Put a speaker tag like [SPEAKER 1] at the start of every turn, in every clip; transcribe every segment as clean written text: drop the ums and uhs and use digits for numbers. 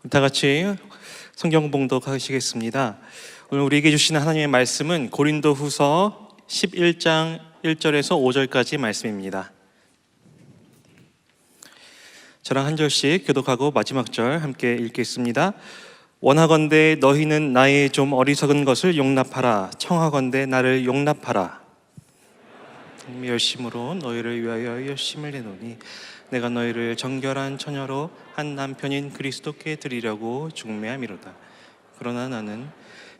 [SPEAKER 1] 다 같이 성경 봉독하시겠습니다. 오늘 우리에게 주시는 하나님의 말씀은 고린도후서 11장 1절에서 5절까지 말씀입니다. 저랑 한 절씩 교독하고 마지막 절 함께 읽겠습니다. 원하건대 너희는 나의 좀 어리석은 것을 용납하라. 청하건대 나를 용납하라. 열심으로 너희를 위하여 열심을 내노니 내가 너희를 정결한 처녀로 한 남편인 그리스도께 드리려고 중매함이로다. 그러나 나는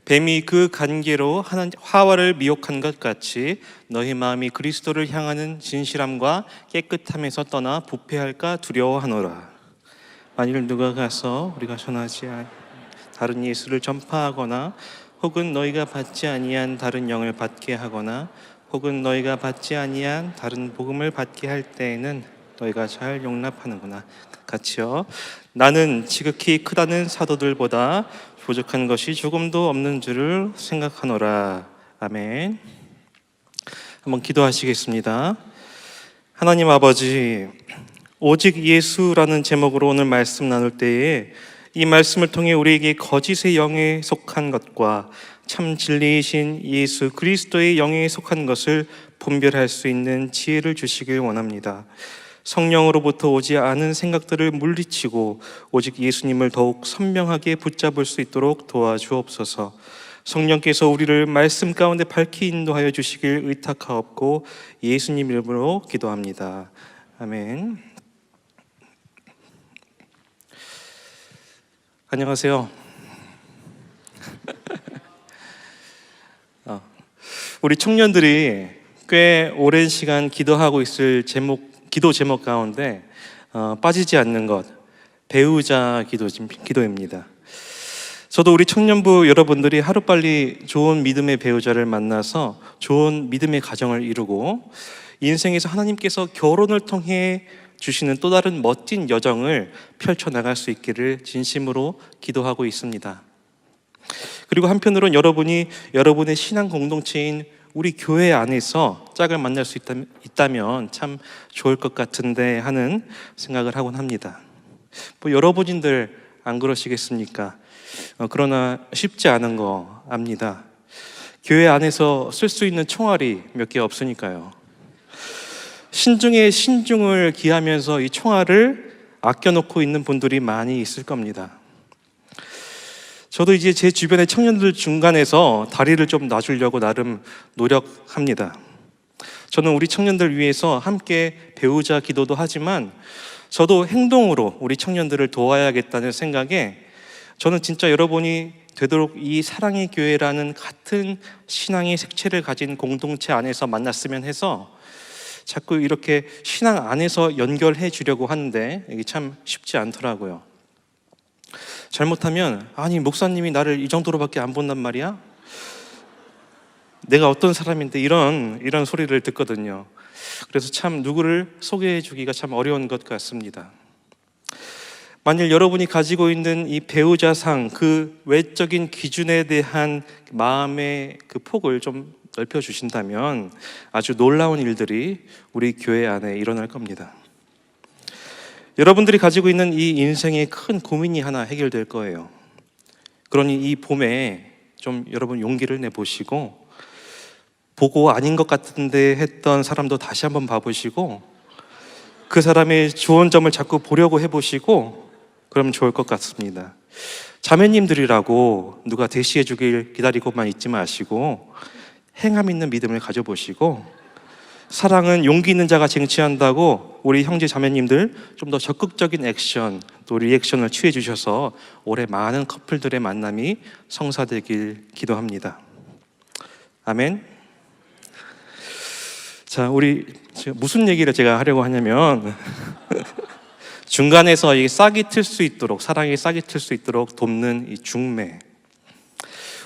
[SPEAKER 1] 뱀이 그 간계로 하와를 미혹한 것 같이 너희 마음이 그리스도를 향하는 진실함과 깨끗함에서 떠나 부패할까 두려워하노라. 만일 누가 가서 우리가 전하지 않은 다른 예수를 전파하거나 혹은 너희가 받지 아니한 다른 영을 받게 하거나 혹은 너희가 받지 아니한 다른 복음을 받게 할 때에는 너희가 잘 용납하는구나. 같이요. 나는 지극히 크다는 사도들보다 부족한 것이 조금도 없는 줄을 생각하노라. 아멘. 한번 기도하시겠습니다. 하나님 아버지, 오직 예수라는 제목으로 오늘 말씀 나눌 때에 이 말씀을 통해 우리에게 거짓의 영에 속한 것과 참 진리이신 예수 그리스도의 영에 속한 것을 분별할 수 있는 지혜를 주시길 원합니다. 성령으로부터 오지 않은 생각들을 물리치고 오직 예수님을 더욱 선명하게 붙잡을 수 있도록 도와주옵소서. 성령께서 우리를 말씀 가운데 밝히 인도하여 주시길 의탁하옵고 예수님 이름으로 기도합니다. 아멘. 안녕하세요. 우리 청년들이 꽤 오랜 시간 기도하고 있을 기도 제목 가운데 빠지지 않는 것, 배우자 기도입니다. 저도 우리 청년부 여러분들이 하루빨리 좋은 믿음의 배우자를 만나서 좋은 믿음의 가정을 이루고 인생에서 하나님께서 결혼을 통해 주시는 또 다른 멋진 여정을 펼쳐나갈 수 있기를 진심으로 기도하고 있습니다. 그리고 한편으로는 여러분이 여러분의 신앙 공동체인 우리 교회 안에서 짝을 만날 수 있다면 참 좋을 것 같은데 하는 생각을 하곤 합니다. 여러분들 안 그러시겠습니까? 그러나 쉽지 않은 거 압니다. 교회 안에서 쓸 수 있는 총알이 몇 개 없으니까요. 신중에 신중을 기하면서 이 총알을 아껴놓고 있는 분들이 많이 있을 겁니다. 저도 이제 제 주변의 청년들 중간에서 다리를 좀 놔주려고 나름 노력합니다. 저는 우리 청년들 위해서 함께 배우자 기도도 하지만 저도 행동으로 우리 청년들을 도와야겠다는 생각에 저는 진짜 여러분이 되도록 이 사랑의 교회라는 같은 신앙의 색채를 가진 공동체 안에서 만났으면 해서 자꾸 이렇게 신앙 안에서 연결해 주려고 하는데 이게 참 쉽지 않더라고요. 잘못하면 아니 목사님이 나를 이 정도로밖에 안 본단 말이야? 내가 어떤 사람인데 이런 소리를 듣거든요. 그래서 참 누구를 소개해 주기가 참 어려운 것 같습니다. 만일 여러분이 가지고 있는 이 배우자상 그 외적인 기준에 대한 마음의 그 폭을 좀 넓혀 주신다면 아주 놀라운 일들이 우리 교회 안에 일어날 겁니다. 여러분들이 가지고 있는 이 인생의 큰 고민이 하나 해결될 거예요. 그러니 이 봄에 좀 여러분 용기를 내보시고 보고 아닌 것 같은데 했던 사람도 다시 한번 봐보시고 그 사람의 좋은 점을 자꾸 보려고 해보시고 그러면 좋을 것 같습니다. 자매님들이라고 누가 대시해 주길 기다리고만 있지 마시고 행함 있는 믿음을 가져보시고 사랑은 용기 있는 자가 쟁취한다고 우리 형제 자매님들 좀 더 적극적인 액션 또 리액션을 취해 주셔서 올해 많은 커플들의 만남이 성사되길 기도합니다. 아멘. 자, 우리 무슨 얘기를 제가 하려고 하냐면 중간에서 이 싹이 틀 수 있도록 사랑이 싹이 틀 수 있도록 돕는 이 중매.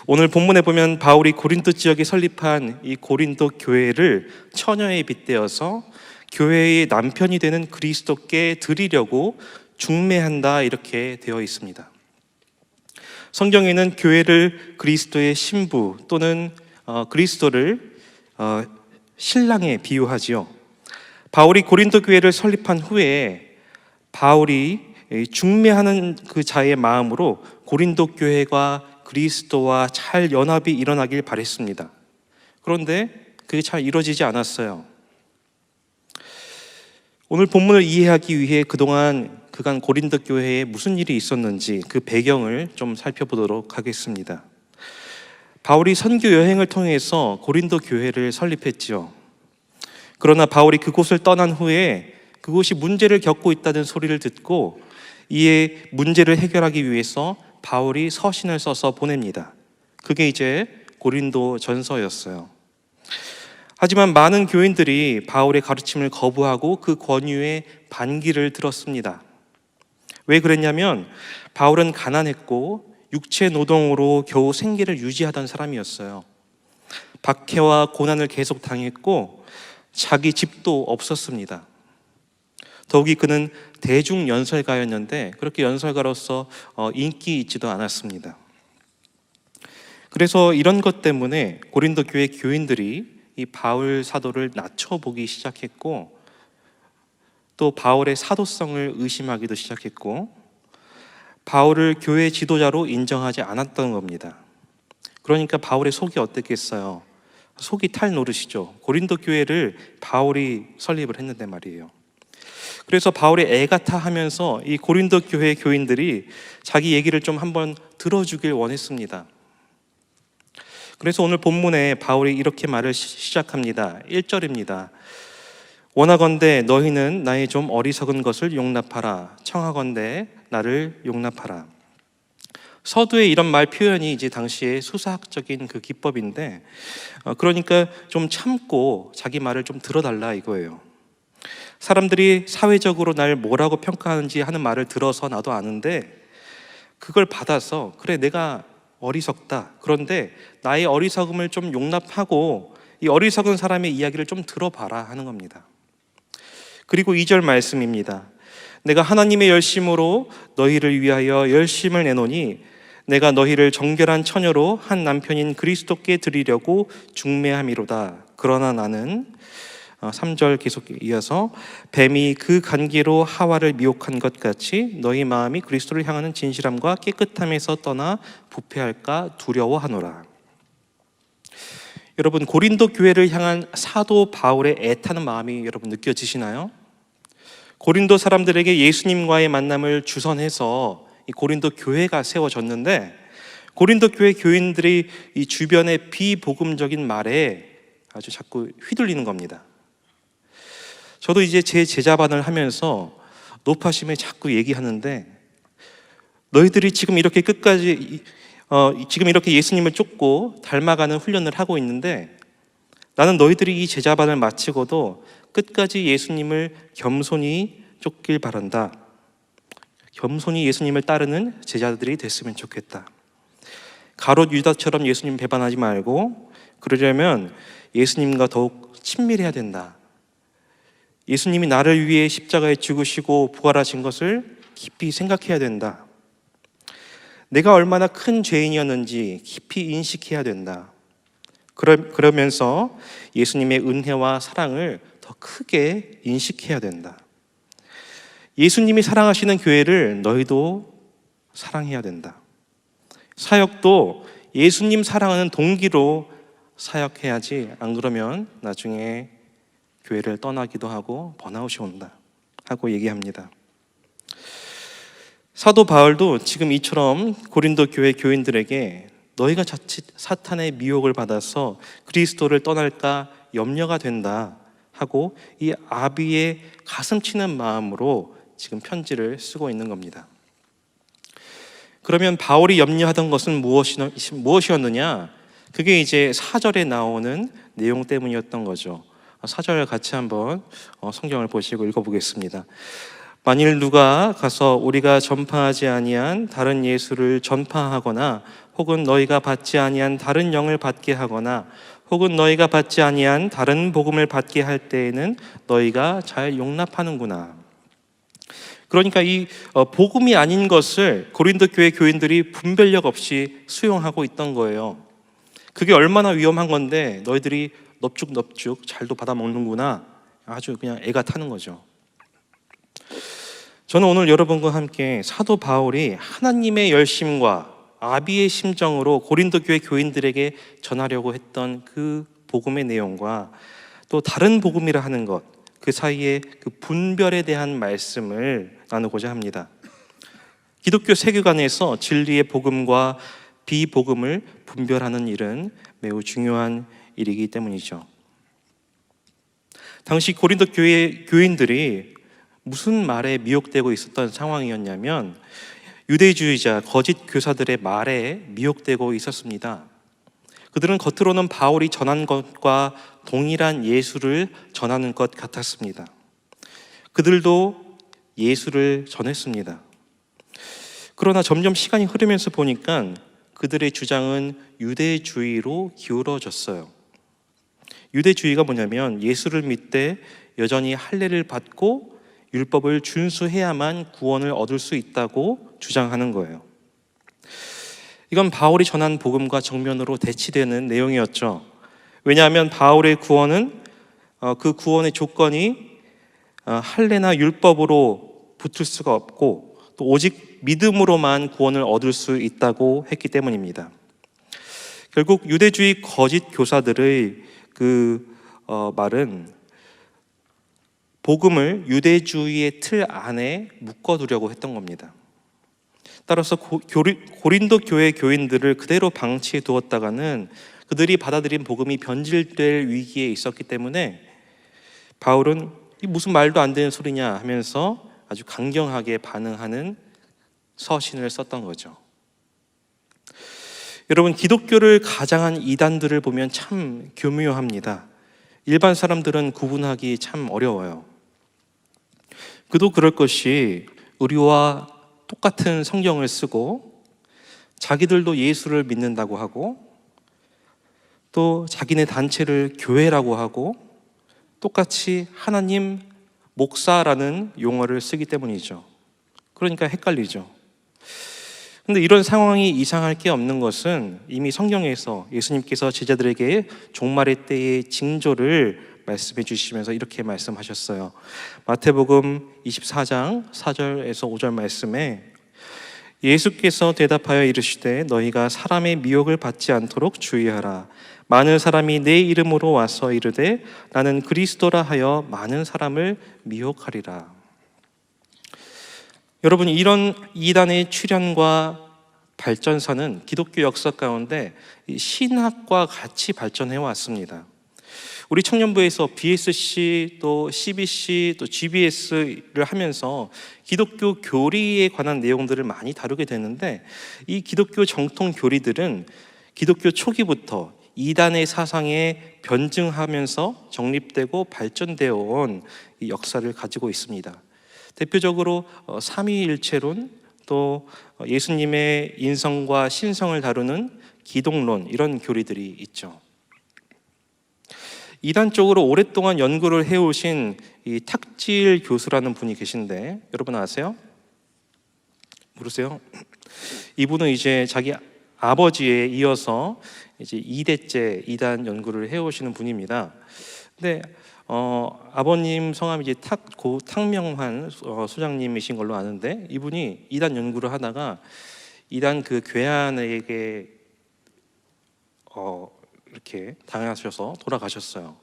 [SPEAKER 1] 오늘 본문에 보면 바울이 고린도 지역에 설립한 이 고린도 교회를 처녀에 빗대어서 교회의 남편이 되는 그리스도께 드리려고 중매한다 이렇게 되어 있습니다. 성경에는 교회를 그리스도의 신부 또는 그리스도를 신랑에 비유하지요. 바울이 고린도 교회를 설립한 후에 바울이 중매하는 그 자의 마음으로 고린도 교회가 그리스도와 잘 연합이 일어나길 바랬습니다. 그런데 그게 잘 이루어지지 않았어요. 오늘 본문을 이해하기 위해 그동안 그간 고린도 교회에 무슨 일이 있었는지 그 배경을 좀 살펴보도록 하겠습니다. 바울이 선교 여행을 통해서 고린도 교회를 설립했지요. 그러나 바울이 그곳을 떠난 후에 그곳이 문제를 겪고 있다는 소리를 듣고 이에 문제를 해결하기 위해서 바울이 서신을 써서 보냅니다. 그게 이제 고린도 전서였어요. 하지만 많은 교인들이 바울의 가르침을 거부하고 그 권유에 반기를 들었습니다. 왜 그랬냐면 바울은 가난했고 육체 노동으로 겨우 생계를 유지하던 사람이었어요. 박해와 고난을 계속 당했고 자기 집도 없었습니다. 더욱이 그는 대중 연설가였는데 그렇게 연설가로서 인기 있지도 않았습니다. 그래서 이런 것 때문에 고린도 교회 교인들이 이 바울 사도를 낮춰보기 시작했고 또 바울의 사도성을 의심하기도 시작했고 바울을 교회 지도자로 인정하지 않았던 겁니다. 그러니까 바울의 속이 어땠겠어요? 속이 탈 노릇이죠. 고린도 교회를 바울이 설립을 했는데 말이에요. 그래서 바울의 애가타 하면서 이 고린도 교회 교인들이 자기 얘기를 좀 한번 들어주길 원했습니다. 그래서 오늘 본문에 바울이 이렇게 말을 시작합니다. 1절입니다. 원하건대 너희는 나의 좀 어리석은 것을 용납하라. 청하건대 나를 용납하라. 서두에 이런 말 표현이 이제 당시에 수사학적인 그 기법인데 그러니까 좀 참고 자기 말을 좀 들어달라 이거예요. 사람들이 사회적으로 날 뭐라고 평가하는지 하는 말을 들어서 나도 아는데 그걸 받아서 그래 내가 어리석다. 그런데 나의 어리석음을 좀 용납하고 이 어리석은 사람의 이야기를 좀 들어봐라 하는 겁니다. 그리고 2절 말씀입니다. 내가 하나님의 열심으로 너희를 위하여 열심을 내노니 내가 너희를 정결한 처녀로 한 남편인 그리스도께 드리려고 중매함이로다. 그러나 나는 3절 계속 이어서 뱀이 그 간기로 하와를 미혹한 것 같이 너희 마음이 그리스도를 향하는 진실함과 깨끗함에서 떠나 부패할까 두려워하노라. 여러분 고린도 교회를 향한 사도 바울의 애타는 마음이 여러분 느껴지시나요? 고린도 사람들에게 예수님과의 만남을 주선해서 이 고린도 교회가 세워졌는데 고린도 교회 교인들이 이 주변의 비복음적인 말에 아주 자꾸 휘둘리는 겁니다. 저도 이제 제 제자반을 하면서 노파심에 자꾸 얘기하는데 너희들이 지금 이렇게 끝까지 지금 이렇게 예수님을 쫓고 닮아가는 훈련을 하고 있는데 나는 너희들이 이 제자반을 마치고도 끝까지 예수님을 겸손히 쫓길 바란다. 겸손히 예수님을 따르는 제자들이 됐으면 좋겠다. 가롯 유다처럼 예수님 배반하지 말고 그러려면 예수님과 더욱 친밀해야 된다. 예수님이 나를 위해 십자가에 죽으시고 부활하신 것을 깊이 생각해야 된다. 내가 얼마나 큰 죄인이었는지 깊이 인식해야 된다. 그러면서 예수님의 은혜와 사랑을 더 크게 인식해야 된다. 예수님이 사랑하시는 교회를 너희도 사랑해야 된다. 사역도 예수님 사랑하는 동기로 사역해야지 안 그러면 나중에 교회를 떠나기도 하고 번아웃이 온다 하고 얘기합니다. 사도 바울도 지금 이처럼 고린도 교회 교인들에게 너희가 자칫 사탄의 미혹을 받아서 그리스도를 떠날까 염려가 된다 하고 이 아비의 가슴 치는 마음으로 지금 편지를 쓰고 있는 겁니다. 그러면 바울이 염려하던 것은 무엇이었느냐? 그게 이제 4절에 나오는 내용 때문이었던 거죠. 4절 같이 한번 성경을 보시고 읽어보겠습니다. 만일 누가 가서 우리가 전파하지 아니한 다른 예수를 전파하거나 혹은 너희가 받지 아니한 다른 영을 받게 하거나 혹은 너희가 받지 아니한 다른 복음을 받게 할 때에는 너희가 잘 용납하는구나. 그러니까 이 복음이 아닌 것을 고린도 교회 교인들이 분별력 없이 수용하고 있던 거예요. 그게 얼마나 위험한 건데 너희들이 넙죽넙죽 잘도 받아먹는구나. 아주 그냥 애가 타는 거죠. 저는 오늘 여러분과 함께 사도 바울이 하나님의 열심과 아비의 심정으로 고린도 교회 교인들에게 전하려고 했던 그 복음의 내용과 또 다른 복음이라 하는 것, 그 사이에 그 분별에 대한 말씀을 나누고자 합니다. 기독교 세계관에서 진리의 복음과 비복음을 분별하는 일은 매우 중요한 일이기 때문이죠. 당시 고린도 교회 교인들이 무슨 말에 미혹되고 있었던 상황이었냐면 유대주의자 거짓 교사들의 말에 미혹되고 있었습니다. 그들은 겉으로는 바울이 전한 것과 동일한 예수를 전하는 것 같았습니다. 그들도 예수를 전했습니다. 그러나 점점 시간이 흐르면서 보니까 그들의 주장은 유대주의로 기울어졌어요. 유대주의가 뭐냐면 예수를 믿되 여전히 할례를 받고 율법을 준수해야만 구원을 얻을 수 있다고 주장하는 거예요. 이건 바울이 전한 복음과 정면으로 대치되는 내용이었죠. 왜냐하면 바울의 구원은 그 구원의 조건이 할례나 율법으로 붙을 수가 없고 또 오직 믿음으로만 구원을 얻을 수 있다고 했기 때문입니다. 결국 유대주의 거짓 교사들의 그 말은 복음을 유대주의의 틀 안에 묶어두려고 했던 겁니다. 따라서 고린도 교회 교인들을 그대로 방치해 두었다가는 그들이 받아들인 복음이 변질될 위기에 있었기 때문에 바울은 이 무슨 말도 안 되는 소리냐 하면서 아주 강경하게 반응하는 서신을 썼던 거죠. 여러분, 기독교를 가장한 이단들을 보면 참 교묘합니다. 일반 사람들은 구분하기 참 어려워요. 그도 그럴 것이 우리와 똑같은 성경을 쓰고 자기들도 예수를 믿는다고 하고 또 자기네 단체를 교회라고 하고 똑같이 하나님 목사라는 용어를 쓰기 때문이죠. 그러니까 헷갈리죠. 근데 이런 상황이 이상할 게 없는 것은 이미 성경에서 예수님께서 제자들에게 종말의 때의 징조를 말씀해 주시면서 이렇게 말씀하셨어요. 마태복음 24장 4절에서 5절 말씀에 예수께서 대답하여 이르시되 너희가 사람의 미혹을 받지 않도록 주의하라. 많은 사람이 내 이름으로 와서 이르되 나는 그리스도라 하여 많은 사람을 미혹하리라. 여러분, 이런 이단의 출현과 발전사는 기독교 역사 가운데 신학과 같이 발전해 왔습니다. 우리 청년부에서 BSC 또 CBC 또 GBS를 하면서 기독교 교리에 관한 내용들을 많이 다루게 되는데 이 기독교 정통 교리들은 기독교 초기부터 이단의 사상에 변증하면서 정립되고 발전되어 온 이 역사를 가지고 있습니다. 대표적으로 삼위일체론 또 예수님의 인성과 신성을 다루는 기독론 이런 교리들이 있죠. 이단 쪽으로 오랫동안 연구를 해오신 이 탁질 교수라는 분이 계신데 여러분 아세요? 모르세요? 이분은 이제 자기 아버지에 이어서 이제 2대째 이단 연구를 해오시는 분입니다. 근데 아버님 성함이 이제 탁명환 소장님이신 걸로 아는데 이분이 이단 연구를 하다가 이단 그 괴한에게 이렇게 당하셔서 돌아가셨어요.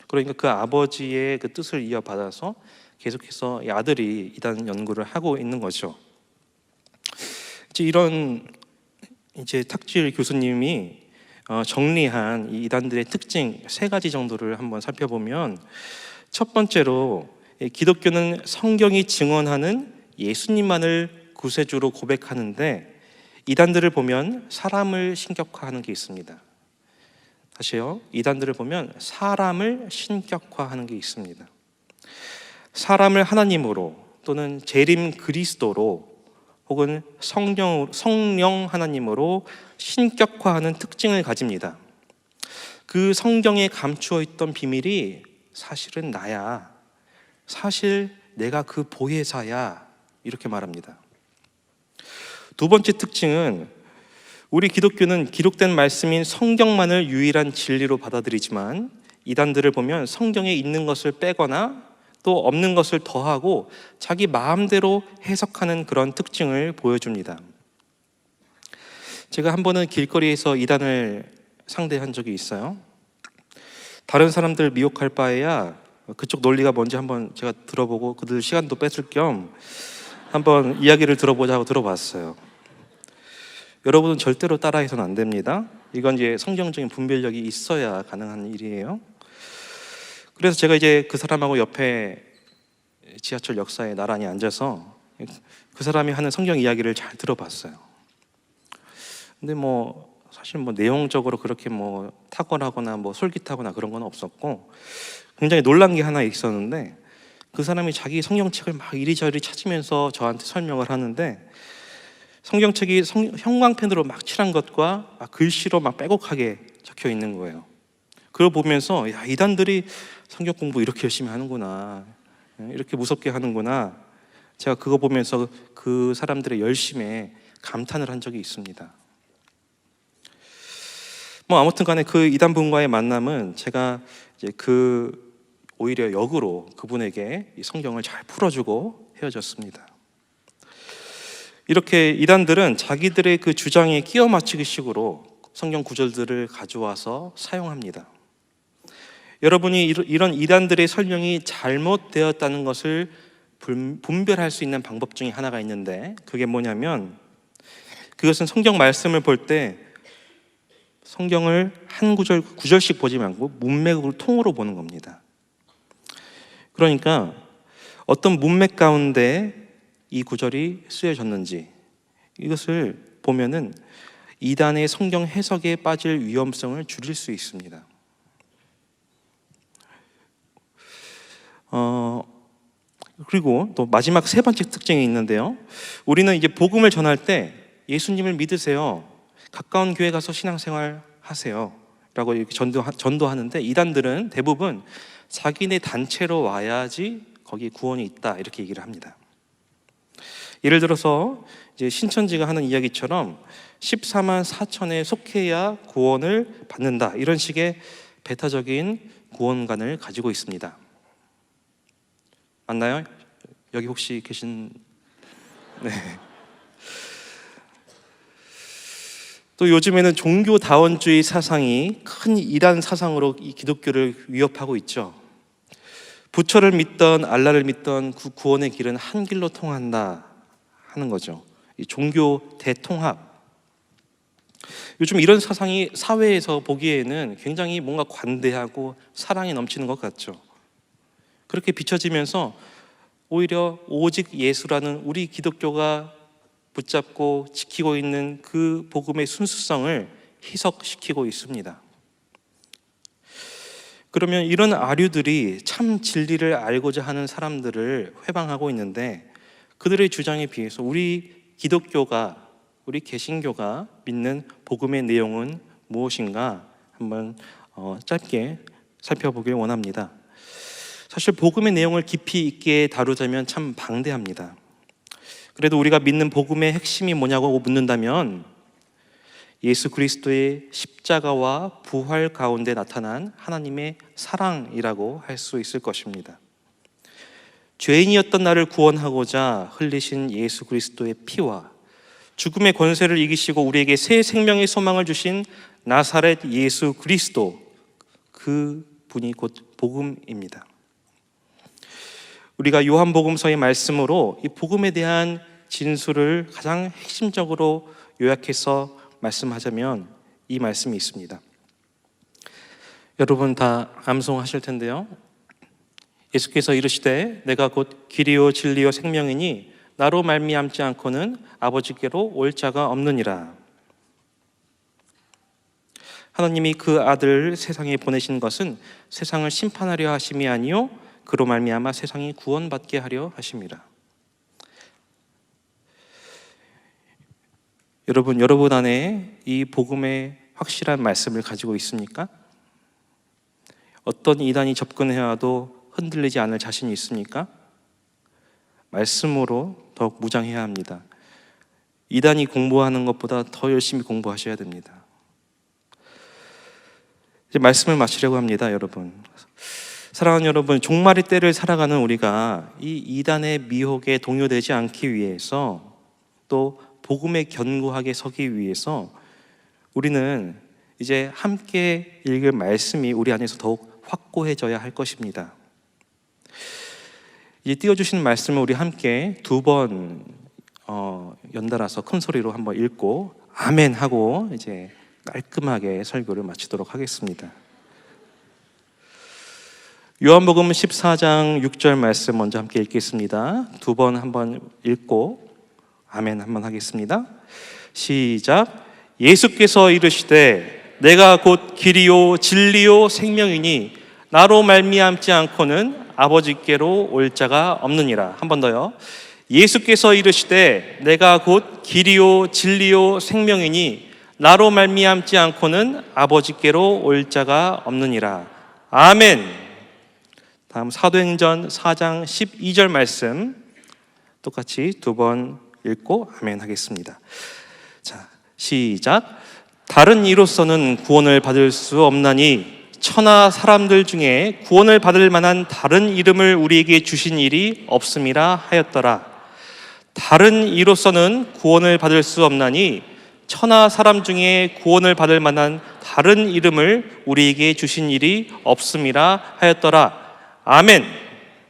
[SPEAKER 1] 그러니까 그 아버지의 그 뜻을 이어받아서 계속해서 이 아들이 이단 연구를 하고 있는 거죠. 이제 이런 이제 탁질 교수님이 정리한 이 이단들의 특징 3가지 정도를 한번 살펴보면 첫 번째로 기독교는 성경이 증언하는 예수님만을 구세주로 고백하는데 이단들을 보면 사람을 신격화하는 게 있습니다. 다시요. 이단들을 보면 사람을 신격화하는 게 있습니다. 사람을 하나님으로 또는 재림 그리스도로 혹은 성령 하나님으로 신격화하는 특징을 가집니다. 그 성경에 감추어 있던 비밀이 사실은 나야. 사실 내가 그 보혜사야. 이렇게 말합니다. 두 번째 특징은 우리 기독교는 기록된 말씀인 성경만을 유일한 진리로 받아들이지만 이단들을 보면 성경에 있는 것을 빼거나 또 없는 것을 더하고 자기 마음대로 해석하는 그런 특징을 보여줍니다. 제가 한 번은 길거리에서 이단을 상대한 적이 있어요. 다른 사람들 미혹할 바에야 그쪽 논리가 뭔지 한번 제가 들어보고 그들 시간도 뺏을 겸 한번 이야기를 들어보자고 들어봤어요. 여러분은 절대로 따라해서는 안 됩니다. 이건 이제 성경적인 분별력이 있어야 가능한 일이에요. 그래서 제가 이제 그 사람하고 옆에 지하철 역사에 나란히 앉아서 그 사람이 하는 성경 이야기를 잘 들어봤어요. 근데 사실 내용적으로 그렇게 탁월하거나 솔깃하거나 그런 건 없었고, 굉장히 놀란 게 하나 있었는데, 그 사람이 자기 성경책을 막 이리저리 찾으면서 저한테 설명을 하는데, 성경책이 형광펜으로 막 칠한 것과 글씨로 막 빼곡하게 적혀 있는 거예요. 그걸 보면서 야, 이단들이 성경 공부 이렇게 열심히 하는구나, 이렇게 무섭게 하는구나, 제가 그거 보면서 그 사람들의 열심에 감탄을 한 적이 있습니다. 아무튼 간에 그 이단분과의 만남은 제가 이제 오히려 역으로 그분에게 이 성경을 잘 풀어주고 헤어졌습니다. 이렇게 이단들은 자기들의 그 주장에 끼워 맞추기 식으로 성경 구절들을 가져와서 사용합니다. 여러분이 이런 이단들의 설명이 잘못되었다는 것을 분별할 수 있는 방법 중에 하나가 있는데, 그게 뭐냐면, 그것은 성경 말씀을 볼 때 성경을 한 구절씩 보지 말고 문맥을 통으로 보는 겁니다. 그러니까 어떤 문맥 가운데 이 구절이 쓰여졌는지, 이것을 보면은 이단의 성경 해석에 빠질 위험성을 줄일 수 있습니다. 그리고 또 마지막 세 번째 특징이 있는데요. 우리는 이제 복음을 전할 때 예수님을 믿으세요, 가까운 교회 가서 신앙생활 하세요 라고 이렇게 전도하는데, 이단들은 대부분 자기네 단체로 와야지 거기 구원이 있다 이렇게 얘기를 합니다. 예를 들어서 이제 신천지가 하는 이야기처럼 14만 4천에 속해야 구원을 받는다, 이런 식의 배타적인 구원관을 가지고 있습니다. 맞나요? 여기 혹시 계신? 네. 또 요즘에는 종교다원주의 사상이 큰 이단 사상으로 이 기독교를 위협하고 있죠. 부처를 믿던 알라를 믿던 그 구원의 길은 한 길로 통한다 하는 거죠. 이 종교 대통합. 요즘 이런 사상이 사회에서 보기에는 굉장히 뭔가 관대하고 사랑이 넘치는 것 같죠. 그렇게 비춰지면서 오히려 오직 예수라는 우리 기독교가 붙잡고 지키고 있는 그 복음의 순수성을 희석시키고 있습니다. 그러면 이런 아류들이 참 진리를 알고자 하는 사람들을 회방하고 있는데, 그들의 주장에 비해서 우리 기독교가, 우리 개신교가 믿는 복음의 내용은 무엇인가 한번 짧게 살펴보길 원합니다. 사실 복음의 내용을 깊이 있게 다루자면 참 방대합니다. 그래도 우리가 믿는 복음의 핵심이 뭐냐고 묻는다면, 예수 그리스도의 십자가와 부활 가운데 나타난 하나님의 사랑이라고 할 수 있을 것입니다. 죄인이었던 나를 구원하고자 흘리신 예수 그리스도의 피와 죽음의 권세를 이기시고 우리에게 새 생명의 소망을 주신 나사렛 예수 그리스도, 그 분이 곧 복음입니다. 우리가 요한복음서의 말씀으로 이 복음에 대한 진술을 가장 핵심적으로 요약해서 말씀하자면 이 말씀이 있습니다. 여러분 다 암송하실 텐데요. 예수께서 이르시되 내가 곧 길이요 진리요 생명이니 나로 말미암지 않고는 아버지께로 올 자가 없느니라. 하나님이 그 아들 세상에 보내신 것은 세상을 심판하려 하심이 아니요 그로 말미암아 세상이 구원받게 하려 하심이라. 여러분 안에 이 복음의 확실한 말씀을 가지고 있습니까? 어떤 이단이 접근해와도 흔들리지 않을 자신이 있습니까? 말씀으로 더욱 무장해야 합니다. 이단이 공부하는 것보다 더 열심히 공부하셔야 됩니다. 이제 말씀을 마치려고 합니다, 여러분. 사랑하는 여러분, 종말의 때를 살아가는 우리가 이 이단의 미혹에 동요되지 않기 위해서, 또 복음에 견고하게 서기 위해서 우리는 이제 함께 읽을 말씀이 우리 안에서 더욱 확고해져야 할 것입니다. 이제 띄워주신 말씀을 우리 함께 두 번 연달아서 큰 소리로 한번 읽고 아멘 하고 이제 깔끔하게 설교를 마치도록 하겠습니다. 요한복음 14장 6절 말씀 먼저 함께 읽겠습니다. 두 번 한번 읽고 아멘 한번 하겠습니다. 시작. 예수께서 이르시되 내가 곧 길이요 진리요 생명이니 나로 말미암지 않고는 아버지께로 올 자가 없느니라. 한 번 더요. 예수께서 이르시되 내가 곧 길이요 진리요 생명이니 나로 말미암지 않고는 아버지께로 올 자가 없느니라. 아멘. 다음 사도행전 4장 12절 말씀 똑같이 두 번 읽고 아멘 하겠습니다. 자, 시작. 다른 이로서는 구원을 받을 수 없나니 천하 사람들 중에 구원을 받을 만한 다른 이름을 우리에게 주신 일이 없음이라 하였더라. 다른 이로서는 구원을 받을 수 없나니 천하 사람 중에 구원을 받을 만한 다른 이름을 우리에게 주신 일이 없음이라 하였더라. 아멘.